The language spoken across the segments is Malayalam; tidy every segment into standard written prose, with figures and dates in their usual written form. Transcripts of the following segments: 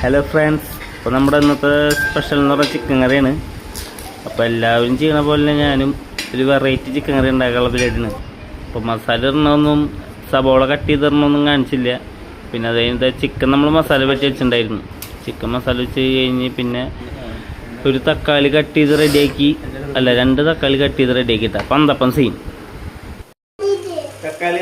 ഹലോ ഫ്രണ്ട്സ്, അപ്പോൾ നമ്മുടെ ഇന്നത്തെ സ്പെഷ്യൽ എന്ന് പറഞ്ഞാൽ ചിക്കൻ കറിയാണ്. അപ്പോൾ എല്ലാവരും ചെയ്യണ പോലെ ഞാനും ഒരു വെറൈറ്റി ചിക്കൻ കറി ഉണ്ടാക്കാനുള്ള പരിപാടിയാണ്. അപ്പോൾ മസാല ഇടണമെന്നും സബോള കട്ട് ചെയ്തിടണമെന്നും കാണിച്ചില്ല. പിന്നെ അത് കഴിഞ്ഞിട്ട് ചിക്കൻ നമ്മൾ മസാല പറ്റി വെച്ചിട്ടുണ്ടായിരുന്നു. ചിക്കൻ മസാല വെച്ച് കഴിഞ്ഞ് പിന്നെ ഒരു തക്കാളി കട്ട് ചെയ്ത് റെഡിയാക്കി, അല്ല 2 തക്കാളി കട്ട് ചെയ്ത് റെഡിയാക്കിയിട്ടാണ്. അപ്പം അന്തപ്പം സെയിം തക്കാളി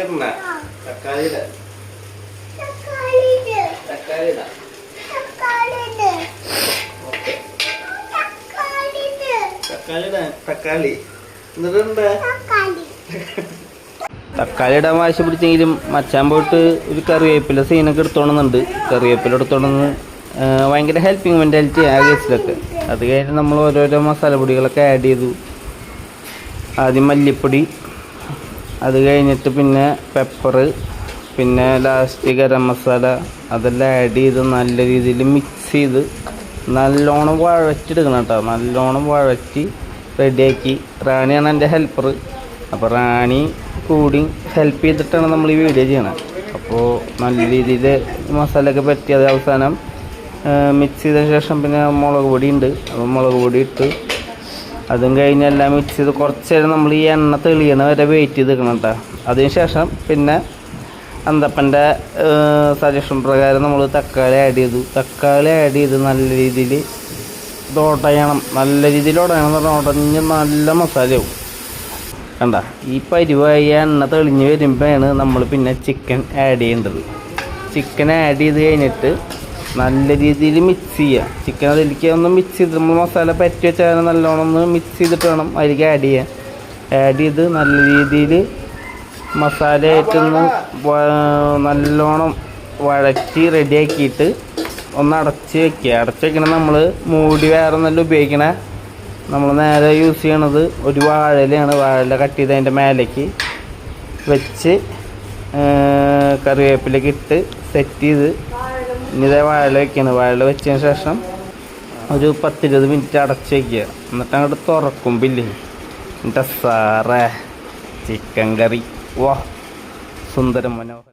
തക്കാളി ഇടാൻ വാശി പിടിച്ചെങ്കിലും മച്ചാൻ പോയിട്ട് ഒരു കറിവേപ്പില സീനൊക്കെ എടുത്തോണമെന്നുണ്ട്. കറിവേപ്പില എടുത്തോണമെന്ന് ഭയങ്കര ഹെൽപ്പിങ് മെൻറ്റാലിറ്റി ആ കേസിലൊക്കെ. അത് കഴിഞ്ഞ് നമ്മൾ ഓരോരോ മസാലപ്പൊടികളൊക്കെ ആഡ് ചെയ്തു. ആദ്യം മല്ലിപ്പൊടി, അത് കഴിഞ്ഞിട്ട് പിന്നെ പെപ്പർ, പിന്നെ ലാസ്റ്റ് ഗരം മസാല, അതെല്ലാം ആഡ് ചെയ്ത് നല്ല രീതിയിൽ മിക്സ് ചെയ്ത് നല്ലോണം വഴറ്റിയെടുക്കണം കേട്ടോ. നല്ലോണം വഴറ്റി റെഡിയാക്കി. റാണിയാണ് എൻ്റെ ഹെൽപ്പർ. അപ്പോൾ റാണി കൂടി ഹെൽപ്പ് ചെയ്തിട്ടാണ് നമ്മൾ ഈ വീഡിയോ ചെയ്യണത്. അപ്പോൾ നല്ല രീതിയിൽ മസാലയൊക്കെ പറ്റി അത് അവസാനം മിക്സ് ചെയ്തതിന് ശേഷം പിന്നെ മുളക് പൊടി ഉണ്ട്. അപ്പോൾ മുളക് പൊടി ഇട്ട് അതും കഴിഞ്ഞെല്ലാം മിക്സ് ചെയ്ത് കുറച്ച് നേരം നമ്മൾ ഈ എണ്ണ തെളിയണ വരെ വെയിറ്റ് ചെയ്ത് നിൽക്കണം കേട്ടോ. അതിന് ശേഷം പിന്നെ അന്തപ്പൻ്റെ സജഷൻ പ്രകാരം നമ്മൾ തക്കാളി ആഡ് ചെയ്തു. തക്കാളി ആഡ് ചെയ്ത് നല്ല രീതിയിൽ ഇത് ഉടയണം. നല്ല രീതിയിൽ ഉടയണം എന്ന് പറഞ്ഞാൽ ഉടഞ്ഞ് നല്ല മസാലയാവും. കണ്ട ഈ പരിവായി എണ്ണ തെളിഞ്ഞ് വരുമ്പോഴാണ് നമ്മൾ പിന്നെ ചിക്കൻ ആഡ് ചെയ്യേണ്ടത്. ചിക്കൻ ആഡ് ചെയ്ത് കഴിഞ്ഞിട്ട് നല്ല രീതിയിൽ മിക്സ് ചെയ്യുക. ചിക്കൻ അതിലേക്ക് ഒന്ന് മിക്സ് ചെയ്ത് നമ്മൾ മസാല പറ്റി വെച്ചാൽ നല്ലോണം ഒന്ന് മിക്സ് ചെയ്തിട്ട് വേണം അതിലേക്ക് ആഡ് ചെയ്യാൻ. ആഡ് ചെയ്ത് നല്ല രീതിയിൽ മസാലയായിട്ടൊന്ന് നല്ലോണം വഴറ്റി റെഡിയാക്കിയിട്ട് ഒന്ന് അടച്ച് വെക്കുക. അടച്ച് വെക്കണം നമ്മൾ മൂടി വേറെ നല്ല ഉപയോഗിക്കണേ. നമ്മൾ നേരെ യൂസ് ചെയ്യണത് ഒരു വാഴയിലാണ്. വാഴയില കട്ട് ചെയ്ത് അതിൻ്റെ മേലേക്ക് വെച്ച് കറിവേപ്പിലേക്ക് ഇട്ട് സെറ്റ് ചെയ്ത് ഇനി ഇതേ വാഴയില വയ്ക്കുകയാണ്. വാഴയില വെച്ചതിന് ശേഷം ഒരു 10-20 മിനിറ്റ് അടച്ച് വയ്ക്കുക. എന്നിട്ട് അങ്ങോട്ട് തുറക്കുമ്പില്ലേ എൻ്റെ സാറേ ചിക്കൻ കറി വാ സുന്ദരം മനോഹരം.